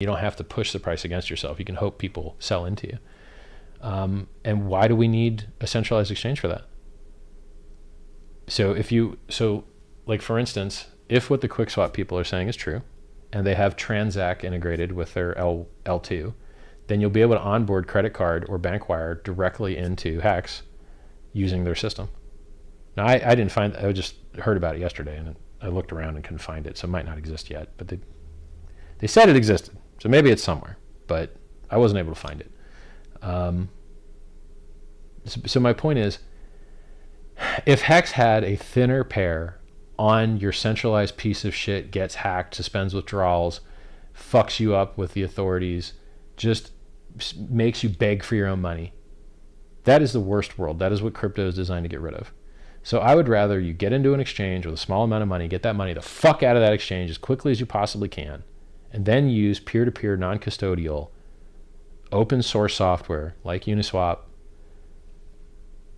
You don't have to push the price against yourself. You can hope people sell into you. And why do we need a centralized exchange for that? So like for instance, if what the QuickSwap people are saying is true, and they have Transact integrated with their L2, then you'll be able to onboard credit card or bank wire directly into HEX using their system. Now, I didn't find, I just heard about it yesterday, and I looked around and couldn't find it, so it might not exist yet, but they said it existed, so maybe it's somewhere, but I wasn't able to find it. So my point is, if HEX had a thinner pair on your centralized piece of shit, gets hacked, suspends withdrawals, fucks you up with the authorities, just makes you beg for your own money, that is the worst world. That is what crypto is designed to get rid of. So I would rather you get into an exchange with a small amount of money, get that money the fuck out of that exchange as quickly as you possibly can, and then use peer-to-peer non-custodial open source software like Uniswap,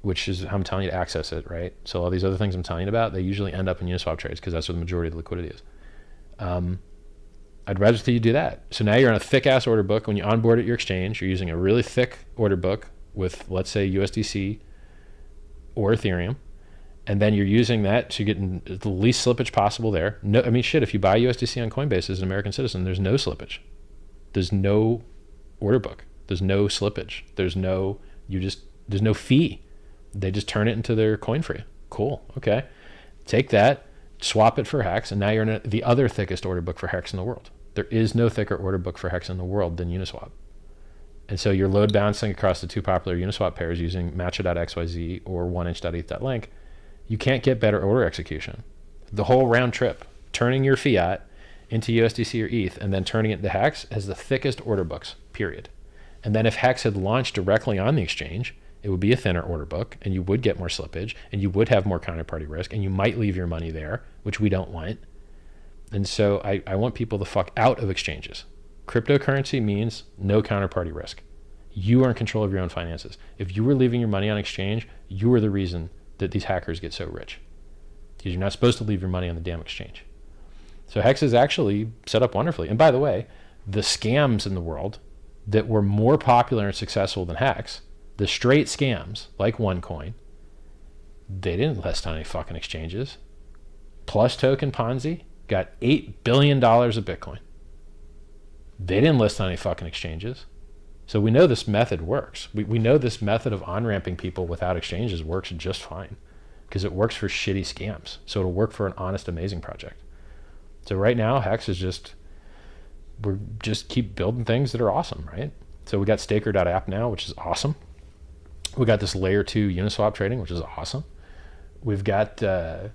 which is how I'm telling you to access it, right? So all these other things I'm telling you about, they usually end up in Uniswap trades because that's where the majority of the liquidity is. I'd rather see you do that. So now you're on a thick ass order book. When you onboard at your exchange, you're using a really thick order book with, let's say, USDC or Ethereum. And then you're using that to get the least slippage possible there. No, I mean, shit, if you buy USDC on Coinbase as an American citizen, there's no slippage. There's no order book. There's no slippage. There's no fee. They just turn it into their coin for you. Cool. Okay. Take that, swap it for HEX, and now you're in the other thickest order book for HEX in the world. There is no thicker order book for HEX in the world than Uniswap. And so you're load balancing across the two popular Uniswap pairs using matcha.xyz or 1inch.eth.link. You can't get better order execution. The whole round trip, turning your fiat into USDC or ETH and then turning it into HEX has the thickest order books, period. And then if HEX had launched directly on the exchange, it would be a thinner order book, and you would get more slippage, and you would have more counterparty risk, and you might leave your money there, which we don't want. And so I want people to fuck out of exchanges. Cryptocurrency means no counterparty risk. You are in control of your own finances. If you were leaving your money on exchange, you are the reason that these hackers get so rich, because you're not supposed to leave your money on the damn exchange. So HEX is actually set up wonderfully. And by the way, the scams in the world that were more popular and successful than HEX, the straight scams like OneCoin, they didn't list on any fucking exchanges. Plus Token Ponzi got $8 billion of Bitcoin. They didn't list on any fucking exchanges. So we know this method works. We know this method of on-ramping people without exchanges works just fine, because it works for shitty scams. So it'll work for an honest, amazing project. So right now, HEX is we're just keep building things that are awesome, right? So we got staker.app now, which is awesome. We got this layer 2 Uniswap trading, which is awesome. We've got, I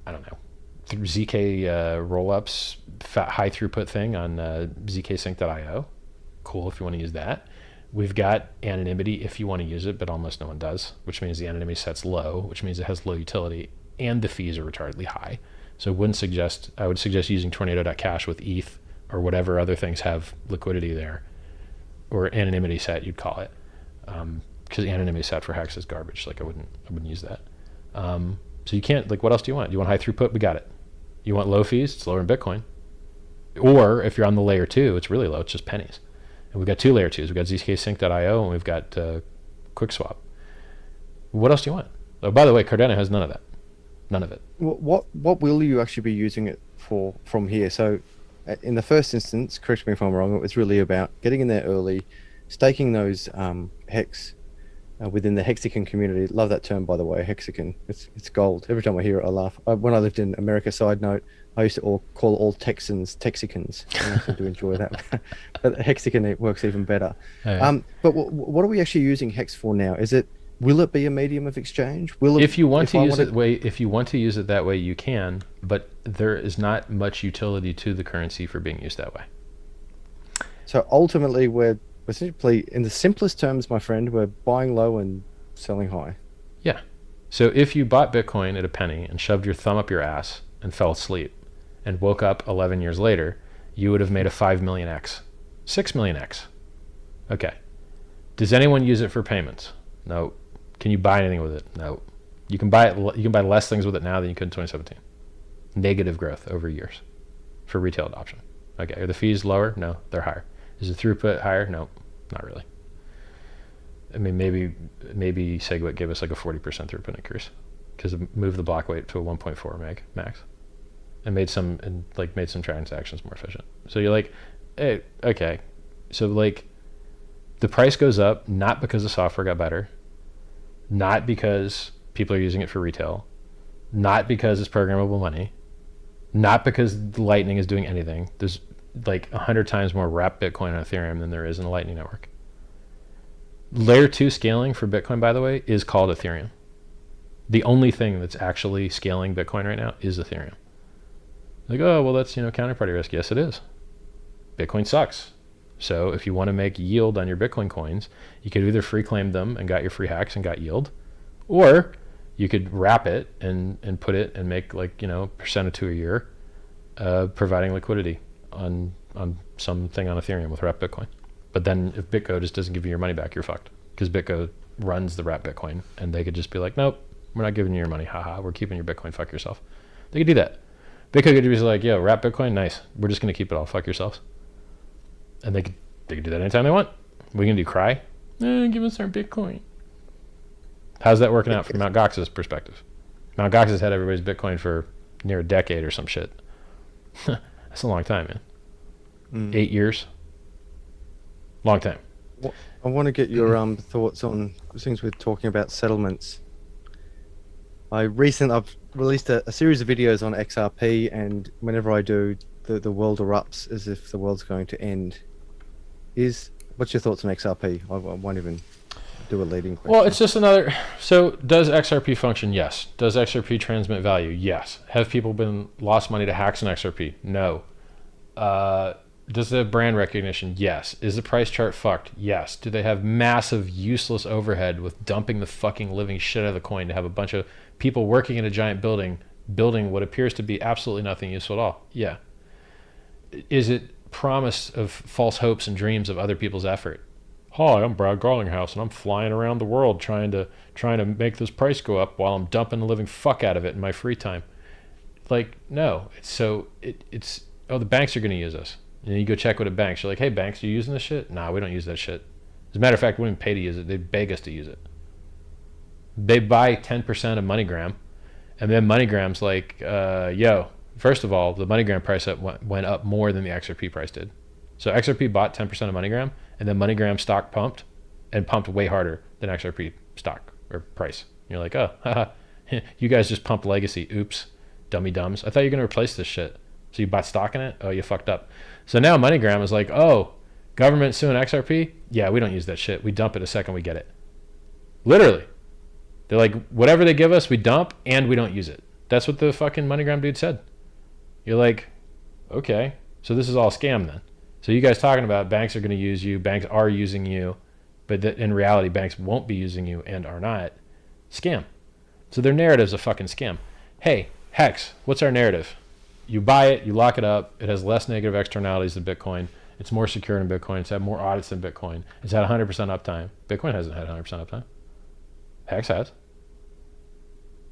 don't know, ZK rollups, high throughput thing on zksync.io. Cool if you want to use that. We've got anonymity if you want to use it, but almost no one does, which means the anonymity set's low, which means it has low utility, and the fees are retardedly high. So I would suggest using tornado.cash with ETH or whatever other things have liquidity there, or anonymity set, you'd call it. Because the anonymity set for HEX is garbage. Like I wouldn't use that. So you can't, like, what else do you want? You want high throughput? We got it. You want low fees? It's lower in Bitcoin. Or if you're on the layer 2, it's really low. It's just pennies. And we've got 2 layer 2s. We've got zksync.io and we've got QuickSwap. What else do you want? Oh, by the way, Cardano has none of that. None of it. What will you actually be using it for from here? So in the first instance, correct me if I'm wrong, it was really about getting in there early, staking those HEX within the Hexagon community. Love that term, by the way, Hexagon. It's gold. Every time I hear it, I laugh. When I lived in America, side note, I used to call all Texans Texicans. I also do enjoy that. But Hexagon, it works even better. Yeah. But what are we actually using HEX for now? Will it be a medium of exchange? If you want to use it that way, you can, but there is not much utility to the currency for being used that way. So ultimately, we're simply, in the simplest terms, my friend, we're buying low and selling high. Yeah. So if you bought Bitcoin at a penny and shoved your thumb up your ass and fell asleep and woke up 11 years later, you would have made a 5 million X, 6 million X. Okay. Does anyone use it for payments? No. Can you buy anything with it? No. You can buy less things with it now than you could in 2017. Negative growth over years for retail adoption. Okay. Are the fees lower? No, they're higher. Is the throughput higher? No, not really. I mean, maybe SegWit gave us like a 40% throughput increase because it moved the block weight to a 1.4 meg max, and made some transactions more efficient. So you're like, hey, okay, so like the price goes up not because the software got better, not because people are using it for retail, not because it's programmable money, not because the Lightning is doing anything. There's like 100 times more wrapped Bitcoin on Ethereum than there is in the Lightning Network. Layer 2 scaling for Bitcoin, by the way, is called Ethereum. The only thing that's actually scaling Bitcoin right now is Ethereum. Like, oh, well, that's, counterparty risk. Yes, it is. Bitcoin sucks. So if you want to make yield on your Bitcoin coins, you could either free claim them and got your free hacks and got yield, or you could wrap it and put it and make percent of 2 a year, providing liquidity on something on Ethereum with wrapped Bitcoin. But then if BitGo just doesn't give you your money back, you're fucked, because BitGo runs the wrapped Bitcoin, and they could just be like, nope, we're not giving you your money. Haha, we're keeping your Bitcoin. Fuck yourself. They could do that. BitGo could be like, yo, wrap Bitcoin, nice. We're just going to keep it all. Fuck yourselves. And they could do that anytime they want. We can do cry. Give us our Bitcoin. How's that working out from Mt. Gox's perspective? Mt. Gox has had everybody's Bitcoin for near a decade or some shit. That's a long time, man. 8 years. Long time. I want to get your thoughts on things we're talking about settlements. I've released a series of videos on XRP, and whenever I do, the world erupts as if the world's going to end. What's your thoughts on XRP? I won't even do a leading question. Well, it's just another. So does XRP function? Yes. Does XRP transmit value? Yes. Have people lost money to hacks in XRP? No. Does it have brand recognition? Yes. Is the price chart fucked? Yes. Do they have massive useless overhead with dumping the fucking living shit out of the coin to have a bunch of people working in a giant building what appears to be absolutely nothing useful at all? Yeah. Is it promise of false hopes and dreams of other people's effort? Hi, I'm Brad Garlinghouse, and I'm flying around the world trying to make this price go up while I'm dumping the living fuck out of it in my free time. Like, no. It's the banks are going to use us. And you go check with a bank. You're like, hey, banks, are you using this shit? Nah, we don't use that shit. As a matter of fact, we wouldn't pay to use it. They beg us to use it. They buy 10% of MoneyGram, and then MoneyGram's like, yo, first of all, the MoneyGram price went up more than the XRP price did. So XRP bought 10% of MoneyGram, and then MoneyGram stock pumped way harder than XRP stock or price. And you're like, oh, haha, you guys just pumped legacy. Oops, dummy dumbs. I thought you were going to replace this shit. So you bought stock in it? Oh, you fucked up. So now MoneyGram is like, oh, government suing XRP? Yeah, we don't use that shit. We dump it the second we get it. Literally. They're like, whatever they give us, we dump, and we don't use it. That's what the fucking MoneyGram dude said. You're like, okay, so this is all scam then. So you guys talking about banks are going to use you, banks are using you, but in reality, banks won't be using you and are not. Scam. So their narrative's a fucking scam. Hey, Hex, what's our narrative? You buy it, you lock it up, it has less negative externalities than Bitcoin, it's more secure than Bitcoin, it's had more audits than Bitcoin, it's had 100% uptime. Bitcoin hasn't had 100% uptime. Hex has.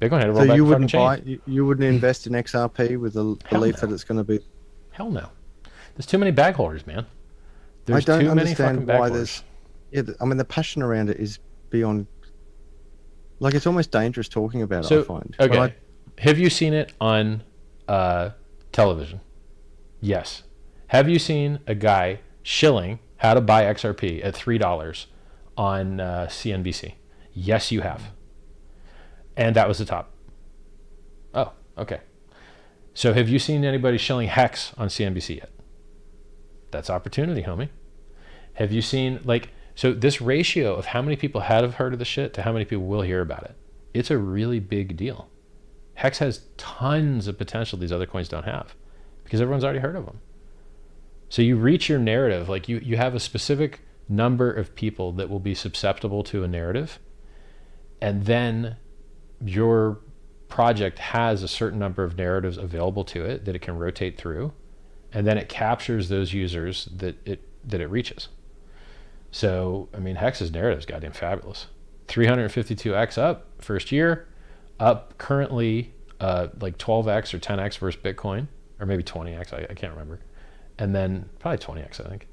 Bitcoin had to roll back the fucking chain. You wouldn't invest in XRP with the belief that it's going to be... Hell no. There's too many bag holders, man. There's I don't too many fucking understand bag why holders. the passion around it is beyond... Like, it's almost dangerous talking about it, So, I find. okay. Have you seen it on television? Yes. Have you seen a guy shilling how to buy XRP at $3 on CNBC? Yes, you have. And that was the top. Oh, okay. So have you seen anybody shilling Hex on CNBC yet? That's opportunity, homie. Have you seen, so this ratio of how many people have heard of the shit to how many people will hear about it, it's a really big deal. Hex has tons of potential these other coins don't have because everyone's already heard of them. So you reach your narrative, you have a specific number of people that will be susceptible to a narrative, and then your project has a certain number of narratives available to it that it can rotate through, and then it captures those users that it reaches. So, I mean, Hex's narrative is goddamn fabulous. 352x up first year, up currently 12x or 10x versus Bitcoin, or maybe 20x, I can't remember. and then probably 20x, I think,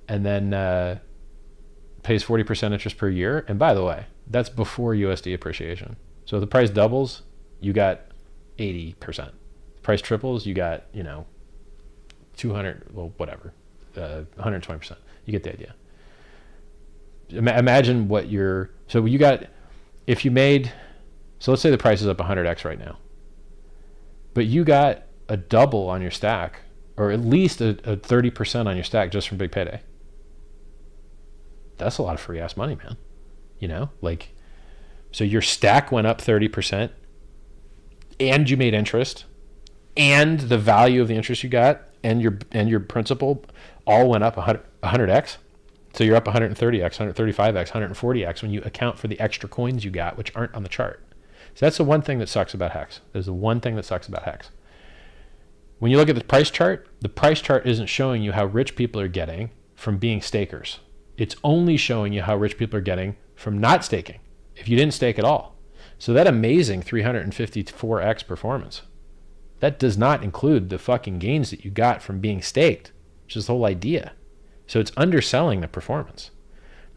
and then pays 40% interest per year. And by the way, that's before USD appreciation. So if the price doubles, you got 80%. The price triples, you got 200, well, whatever, 120%. You get the idea. Imagine what so you got, if you made, so let's say the price is up 100x right now, but you got a double on your stack, or at least a 30% on your stack just from big payday. That's a lot of free ass money, man. So your stack went up 30%, and you made interest, and the value of the interest you got and your principal all went up 100x. So you're up 130x, 135x, 140x when you account for the extra coins you got, which aren't on the chart. So that's the one thing that sucks about HEX. There's the one thing that sucks about HEX. When you look at the price chart isn't showing you how rich people are getting from being stakers. It's only showing you how rich people are getting from not staking, if you didn't stake at all. So that amazing 354x performance, that does not include the fucking gains that you got from being staked, which is the whole idea. So it's underselling the performance.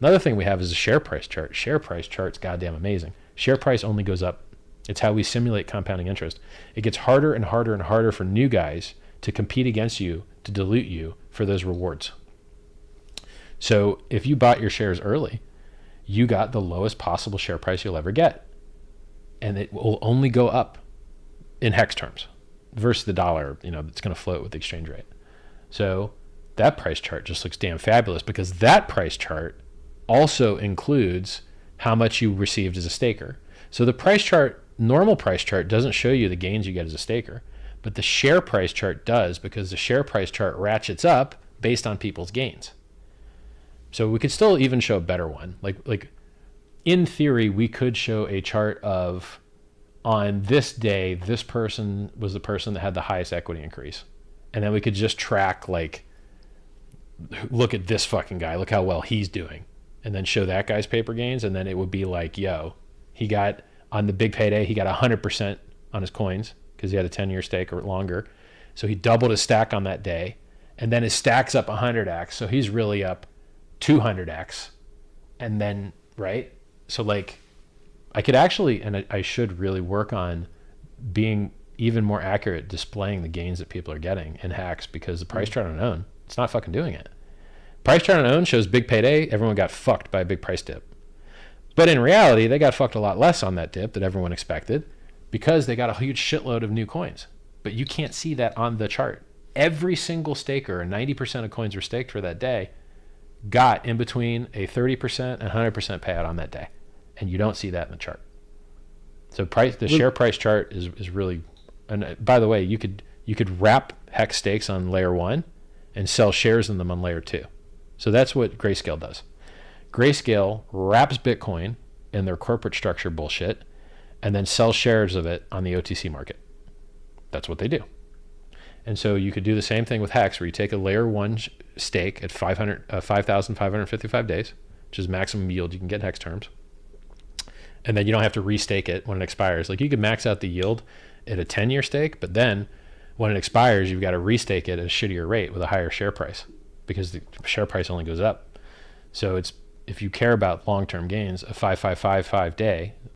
Another thing we have is a share price chart. Share price chart's goddamn amazing. Share price only goes up. It's how we simulate compounding interest. It gets harder and harder and harder for new guys to compete against you, to dilute you for those rewards. So if you bought your shares early, you got the lowest possible share price you'll ever get. And it will only go up in HEX terms versus the dollar, that's going to float with the exchange rate. So that price chart just looks damn fabulous, because that price chart also includes how much you received as a staker. So the price chart, normal price chart, doesn't show you the gains you get as a staker, but the share price chart does, because the share price chart ratchets up based on people's gains. So we could still even show a better one. Like in theory, we could show a chart of, on this day, this person was the person that had the highest equity increase. And then we could just track, look at this fucking guy, look how well he's doing, and then show that guy's paper gains. And then it would be like, he got, on the big payday, he got 100% on his coins because he had a 10-year stake or longer. So he doubled his stack on that day, and then his stack's up 100x. So he's really up 200x. And then, right? So I could actually, and I should really work on being even more accurate displaying the gains that people are getting in HEX, because the price chart on own, it's not fucking doing it. Price chart on own shows big payday, everyone got fucked by a big price dip. But in reality, they got fucked a lot less on that dip that everyone expected, because they got a huge shitload of new coins. But you can't see that on the chart. Every single staker, 90% of coins were staked for that day, got in between a 30% and 100% payout on that day. And you don't see that in the chart. So the share price chart is really, and by the way, you could wrap HEX stakes on layer 1 and sell shares in them on layer 2. So that's what Grayscale does. Grayscale wraps Bitcoin in their corporate structure bullshit and then sells shares of it on the OTC market. That's what they do. And so you could do the same thing with HEX, where you take a layer 1 stake at 5,555 days, which is maximum yield you can get in HEX terms. And then you don't have to restake it when it expires. You could max out the yield at a 10-year stake, but then when it expires, you've got to restake it at a shittier rate with a higher share price, because the share price only goes up. So if you care about long-term gains, a 5,555 day,